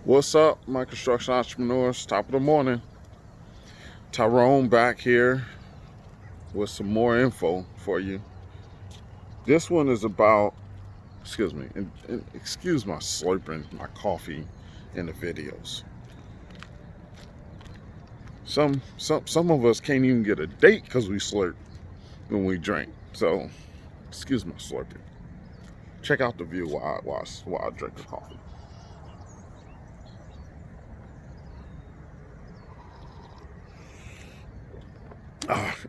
What's up, my construction entrepreneurs? Top of the morning. Tyrone back here with some more info for you. This one is about, excuse me, and excuse my slurping my coffee in the videos. Some of us can't even get a date because we slurp when we drink. So, excuse my slurping. Check out the view while I drink the coffee.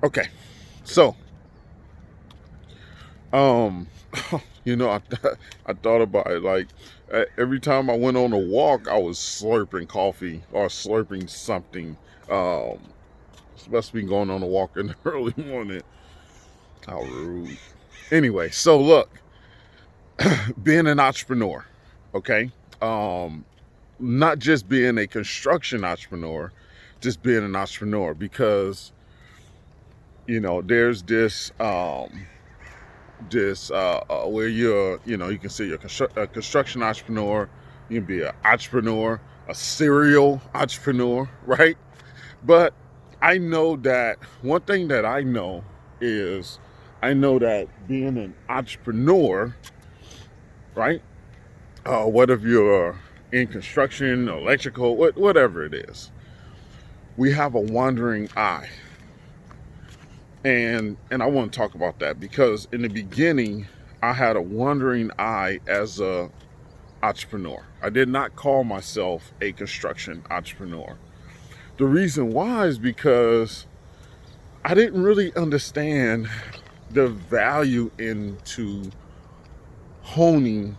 Okay, so Um, I thought about it. Like every time I went on a walk, I was slurping coffee or slurping something. Um, Especially going on a walk in the early morning. How rude. Anyway, so look, being an entrepreneur, okay. Um, Not just being a construction entrepreneur, just being an entrepreneur because there's this where you can see a construction entrepreneur, you can be an entrepreneur, a serial entrepreneur, right? But I know that one thing that I know is I know that being an entrepreneur, right? Whether you're in construction, electrical, whatever it is, we have a wandering eye. And I want to talk about that because in the beginning I had a wandering eye as a entrepreneur. I did not call myself a construction entrepreneur. The reason why is because I didn't really understand the value into honing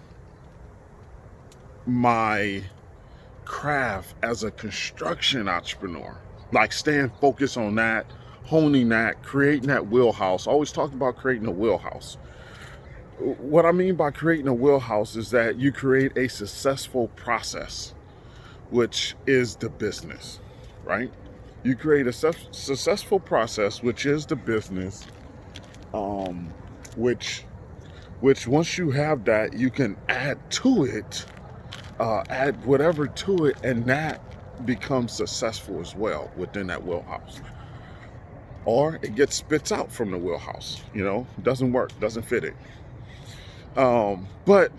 my craft as a construction entrepreneur. Like staying focused on that, honing that, creating that wheelhouse. I always talk about creating a wheelhouse. What I mean by creating a wheelhouse is that you create a successful process, which is the business, right? You create a successful process, which is the business, um, which once you have that, you can add to it, add whatever to it, and that becomes successful as well within that wheelhouse. Or it gets spits out from the wheelhouse, doesn't work, doesn't fit it. But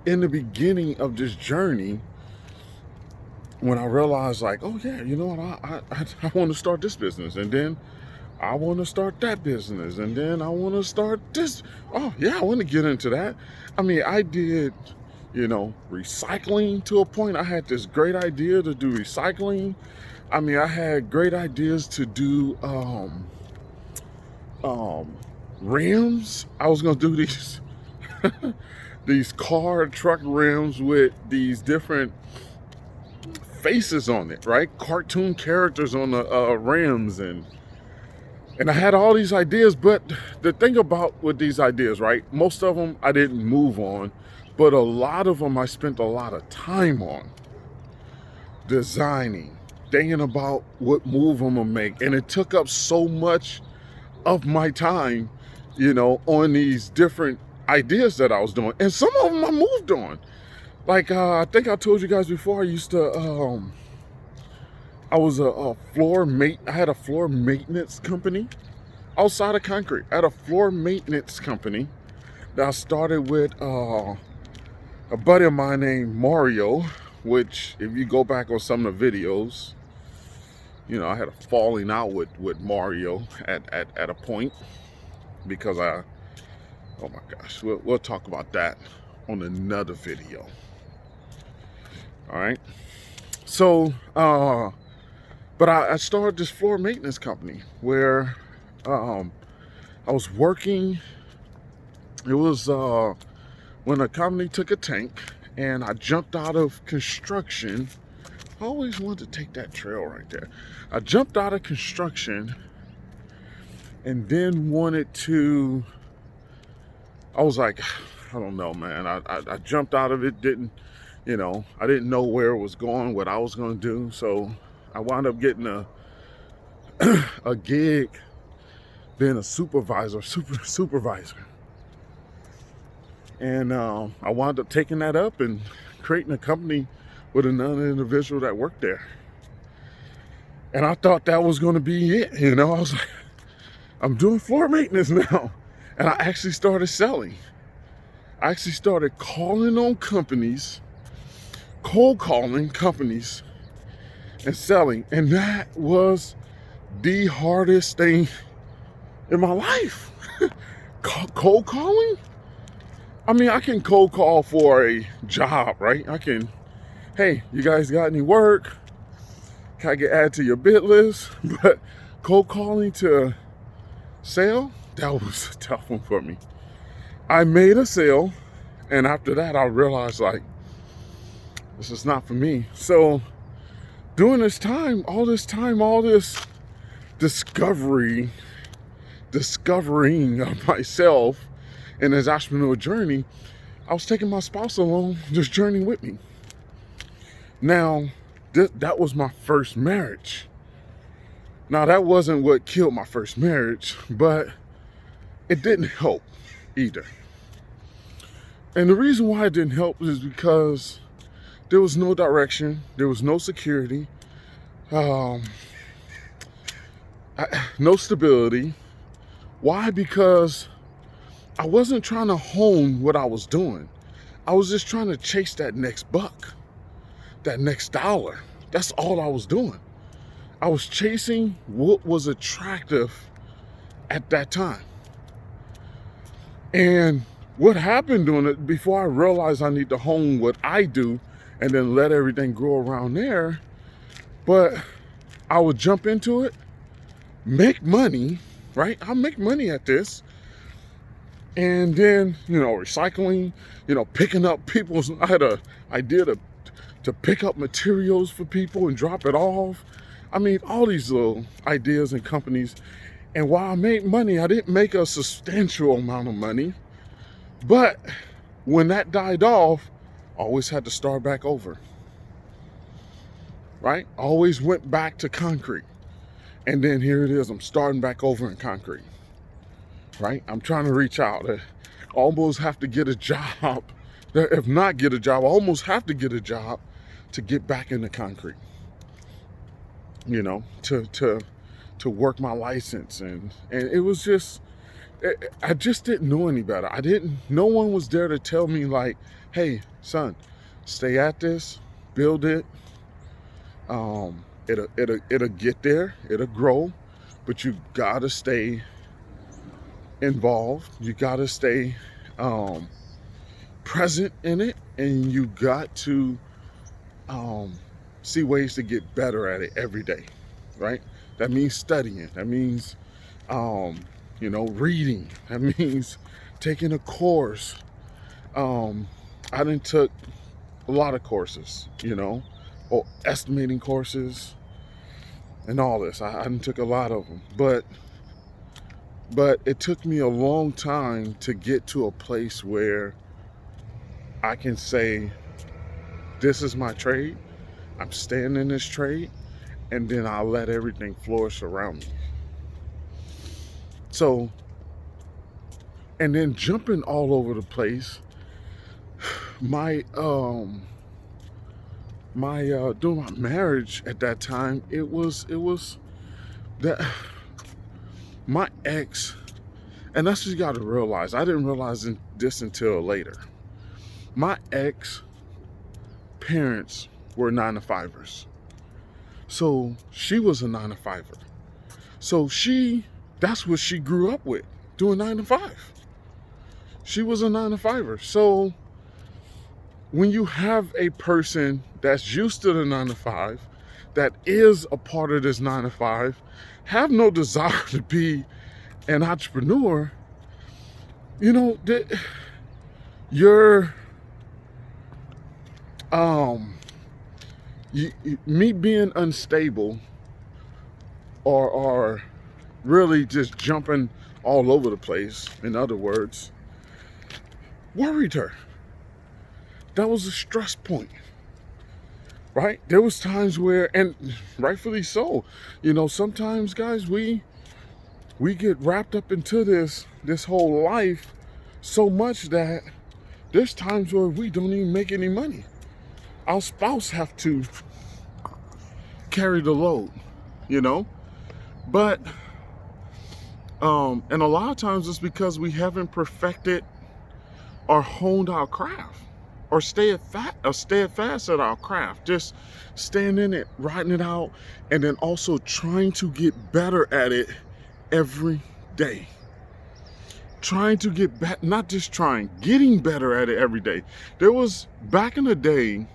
in the beginning of this journey, when I realized, like, oh yeah, you know what, I want to start this business, and then I want to start that business, and then I want to start this. Oh yeah, I want to get into that. I mean, I did, recycling to a point. I had this great idea to do recycling. I mean, I had great ideas to do rims. I was gonna do these these car truck rims with these different faces on it, right? Cartoon characters on the rims, and I had all these ideas. But the thing about with these ideas, right? Most of them I didn't move on, but a lot of them I spent a lot of time on designing, thinking about what move I'm gonna make, and it took up so much of my time, on these different ideas that I was doing, and some of them I moved on. Like I think I told you guys before, I used to I was a floor mate. I had a floor maintenance company outside of concrete. I had a floor maintenance company that I started with a buddy of mine named Mario. Which, if you go back on some of the videos, I had a falling out with Mario at a point because oh my gosh, we'll talk about that on another video. All right. So, but I started this floor maintenance company where I was working. It was when a company took a tank, and I jumped out of construction. I always wanted to take that trail right there. I jumped out of construction and then wanted to, I was like, I don't know, man. I jumped out of it, I didn't know where it was going, what I was going to do. So I wound up getting a gig being a supervisor. And I wound up taking that up and creating a company with another individual that worked there. And I thought that was going to be it. I was like, I'm doing floor maintenance now. And I actually started selling. I actually started calling on companies, cold calling companies and selling. And that was the hardest thing in my life. Cold calling? I mean, I can cold call for a job, right? I can, hey, you guys got any work? Can I get added to your bid list? But cold calling to sale, that was a tough one for me. I made a sale, and after that, I realized, like, this is not for me. So during this time, all this discovering of myself in this entrepreneurial journey, I was taking my spouse along this journey with me. Now, that was my first marriage. Now, that wasn't what killed my first marriage, but it didn't help either. And the reason why it didn't help is because there was no direction, there was no security, no stability. Why? Because I wasn't trying to hone what I was doing. I was just trying to chase that next buck, that next dollar. That's all I was doing. I was chasing what was attractive at that time. And what happened doing it, before I realized I need to hone what I do and then let everything grow around there, but I would jump into it, make money, right? I'll make money at this. And then, recycling, picking up people's, I had an idea to pick up materials for people and drop it off. I mean, all these little ideas and companies. And while I made money, I didn't make a substantial amount of money. But when that died off, I always had to start back over, right? Always went back to concrete. And then here it is, I'm starting back over in concrete, right? I'm trying to reach out. I almost have to get a job. If not get a job, I almost have to get a job to get back into concrete, to work my license. And it was just, I just didn't know any better. No one was there to tell me, like, hey, son, stay at this, build it. It'll get there, it'll grow, but you gotta stay involved. You gotta stay present in it, and you got to see ways to get better at it every day, right? That means studying. That means reading. That means taking a course. I done took a lot of courses, or estimating courses and all this. I done took a lot of them, but it took me a long time to get to a place where I can say, this is my trade. I'm staying in this trade, and then I'll let everything flourish around me. So, and then jumping all over the place, during my marriage at that time, it was that my ex, and that's what you got to realize. I didn't realize this until later. My ex parents were 9-to-5ers. So she was a 9-to-5er. So that's what she grew up with, doing 9-to-5. She was a 9-to-5er. So when you have a person that's used to the 9-to-5, that is a part of this 9-to-5, have no desire to be an entrepreneur, me being unstable or really just jumping all over the place, in other words, worried her. That was a stress point, right? There was times where, and rightfully so, sometimes, guys, we get wrapped up into this whole life so much that there's times where we don't even make any money. our spouse have to carry the load, you know. But and a lot of times it's because we haven't perfected or honed our craft, or stay fast at our craft, just staying in it, writing it out, and then also trying to get better at it every day. Trying to get back, not just trying, getting better at it every day. There was back in the day,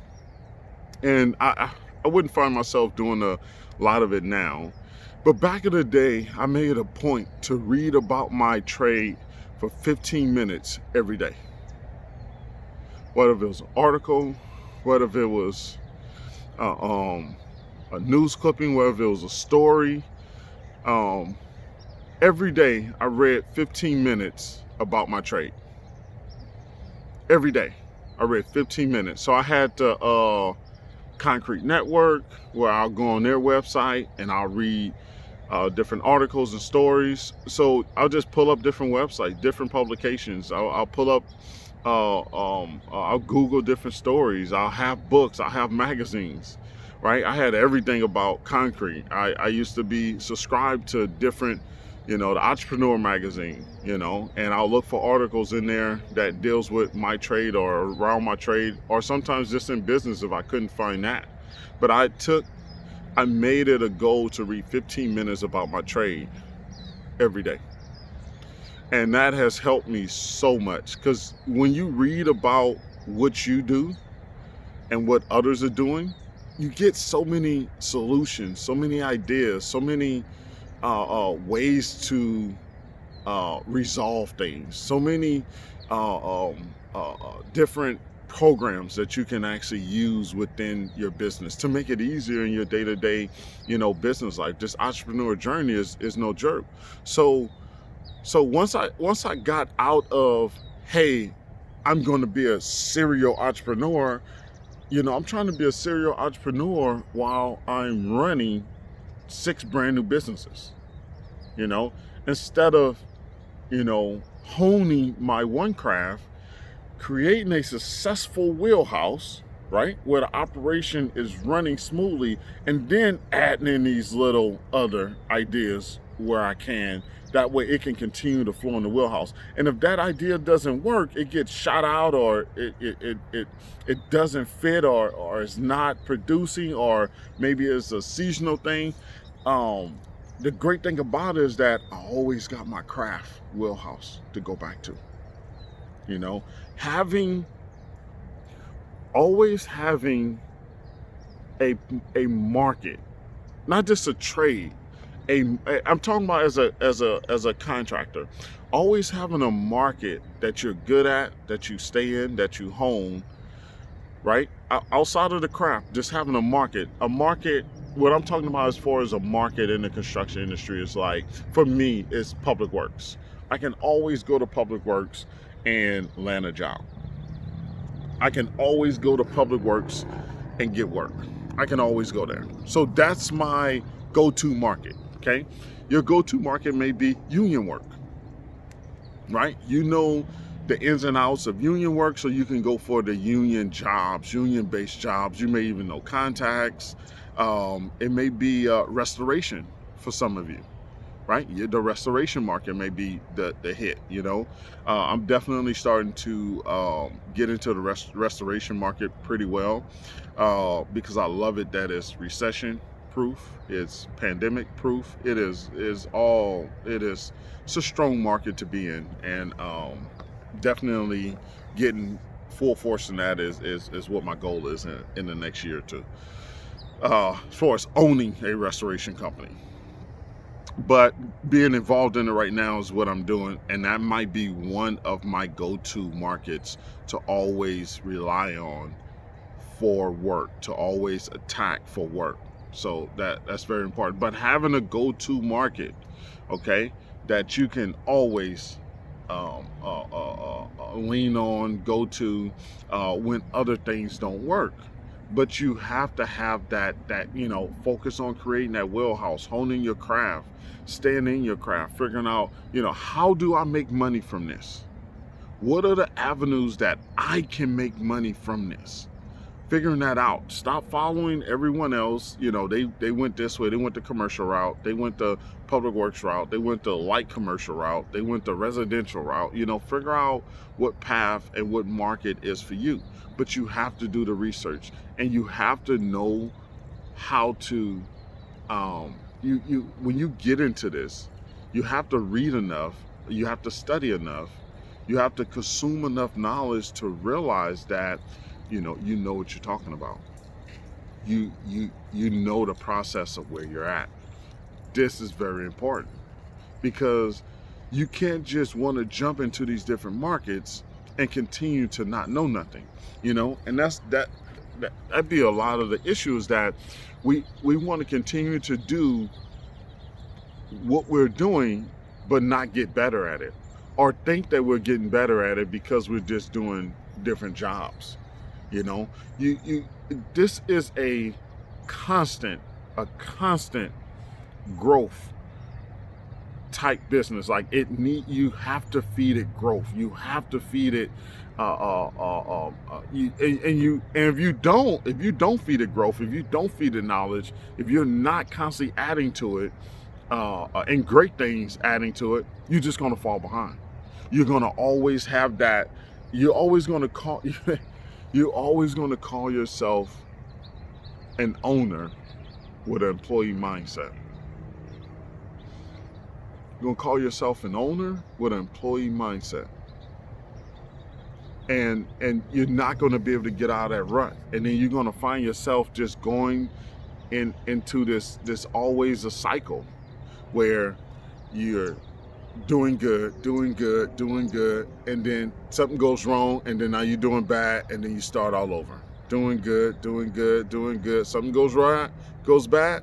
and I wouldn't find myself doing a lot of it now, but back in the day, I made a point to read about my trade for 15 minutes every day. Whether it was an article, whether it was a news clipping, whether it was a story, every day I read 15 minutes about my trade. Every day I read 15 minutes. So I had the Concrete Network, where I'll go on their website and I'll read different articles and stories. So I'll just pull up different websites, different publications. I'll pull up, I'll Google different stories. I'll have books, I'll have magazines, right? I had everything about concrete. I used to be subscribed to different, the Entrepreneur magazine, and I'll look for articles in there that deals with my trade or around my trade, or sometimes just in business if I couldn't find that. But I made it a goal to read 15 minutes about my trade every day. And that has helped me so much, because when you read about what you do and what others are doing, you get so many solutions, so many ideas, so many ways to resolve things, so many different programs that you can actually use within your business to make it easier in your day-to-day, business life. This entrepreneur journey is no joke. So once I got out of, hey, I'm going to be a serial entrepreneur, I'm trying to be a serial entrepreneur while I'm running 6 brand new businesses, instead of, honing my one craft, creating a successful wheelhouse, right, where the operation is running smoothly, and then adding in these little other ideas where I can. That way it can continue to flow in the wheelhouse. And if that idea doesn't work, it gets shot out, or it doesn't fit, or it's not producing, or maybe it's a seasonal thing. The great thing about it is that I always got my craft wheelhouse to go back to. Always having a market, not just a trade. I'm talking about as a contractor, always having a market that you're good at, that you stay in, that you hone, right? Outside of the craft, just having a market. What I'm talking about as far as a market in the construction industry is, like, for me, it's public works. I can always go to public works and land a job. I can always go to public works and get work. I can always go there. So that's my go-to market, okay? Your go-to market may be union work, right? The ins and outs of union work, so you can go for the union jobs, union-based jobs. You may even know contacts. It may be restoration for some of you, right? The restoration market may be the hit, I'm definitely starting to get into the restoration market pretty well, because I love it that it's recession proof, it's pandemic proof. It's a strong market to be in, and definitely getting full force in that is what my goal is in the next year or two, as far as owning a restoration company. But being involved in it right now is what I'm doing, and that might be one of my go-to markets to always rely on for work, to always attack for work. So that's very important. But having a go-to market, okay, that you can always lean on, go to when other things don't work. But you have to have that focus on creating that wheelhouse, honing your craft, staying in your craft, figuring out, how do I make money from this? What are the avenues that I can make money from this? figuring that out. Stop following everyone else. You know, they went this way, they went the commercial route, they went the public works route, they went the light commercial route, they went the residential route. You know, figure out what path and what market is for you. But you have to do the research, and you have to know how to you when you get into this, you have to read enough, you have to study enough, you have to consume enough knowledge to realize that you know what you're talking about. You know the process of where you're at. This is very important because you can't just want to jump into these different markets and continue to not know nothing, you know. And that'd be a lot of the issues, that we want to continue to do what we're doing but not get better at it, or think that we're getting better at it because we're just doing different jobs. You know, you this is a constant growth type business. Like you have to feed it growth. You have to feed it and if you don't feed it growth, if you don't feed it knowledge, if you're not constantly adding to it, and great things adding to it, you're just going to fall behind. You're going to always have that. You're always going to call yourself an owner with an employee mindset. You're going to call yourself an owner with an employee mindset. And you're not going to be able to get out of that rut. And then you're going to find yourself just going into this always a cycle where you're doing good, and then something goes wrong, and then now you're doing bad, and then you start all over. Doing good. Something goes right, goes bad,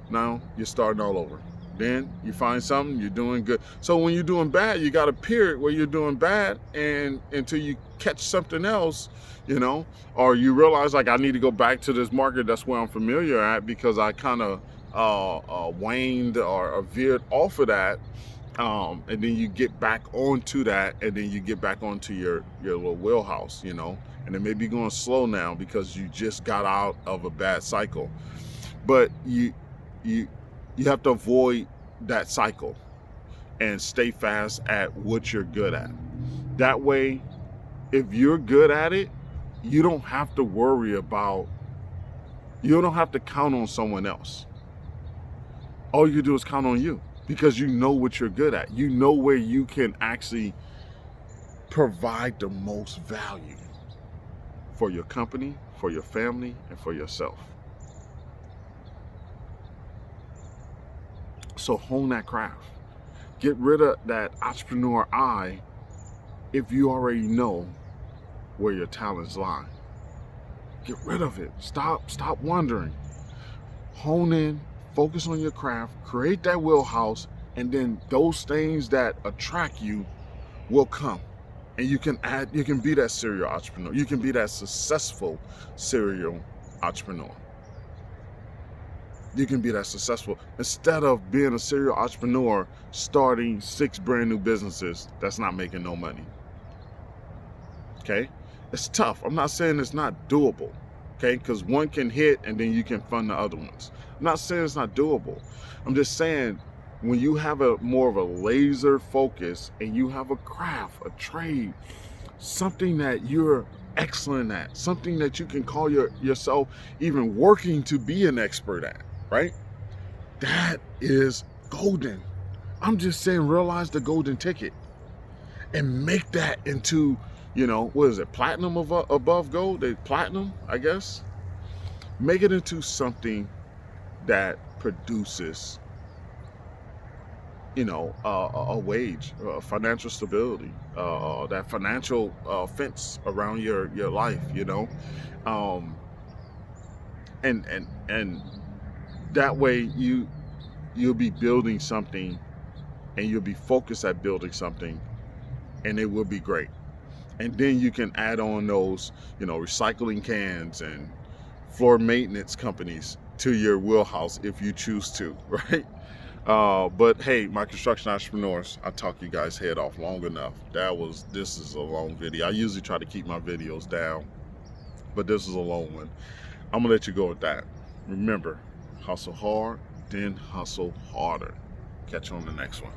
now you're starting all over. Then you find something, you're doing good. So when you're doing bad, you got a period where you're doing bad, and until you catch something else, you know, or you realize, like, I need to go back to this market that's where I'm familiar at, because I kind of waned or veered off of that, and then you get back onto that, and then you get back onto your little wheelhouse, you know, and it may be going slow now because you just got out of a bad cycle. But you have to avoid that cycle and stay fast at what you're good at. That way, if you're good at it, you don't have to worry about, you don't have to count on someone else. All you do is count on you, because you know what you're good at. You know where you can actually provide the most value for your company, for your family, and for yourself. So hone that craft. Get rid of that entrepreneur eye if you already know where your talents lie. Get rid of it. Stop wondering. Hone in, focus on your craft, create that wheelhouse, and then those things that attract you will come. And you can be that serial entrepreneur. You can be that successful serial entrepreneur. You can be that successful instead of being a serial entrepreneur starting 6 brand new businesses that's not making no money. Okay? It's tough. I'm not saying it's not doable. Okay? Because one can hit and then you can fund the other ones. I'm not saying it's not doable. I'm just saying, when you have a more of a laser focus and you have a craft, a trade, something that you're excellent at, something that you can call yourself even working to be an expert at, right? That is golden. I'm just saying, realize the golden ticket and make that into, you know, what is it? Platinum above gold? Platinum, I guess. Make it into something that produces, you know, a wage, financial stability, that financial fence around your life, you know, and that way you'll be building something, and you'll be focused at building something, and it will be great. And then you can add on those, you know, recycling cans and floor maintenance companies to your wheelhouse if you choose to, right? But hey, my construction entrepreneurs, I talked you guys' head off long enough. This is a long video. I usually try to keep my videos down but this is a long one. I'm gonna let you go with that. Remember, hustle hard, then hustle harder. Catch you on the next one.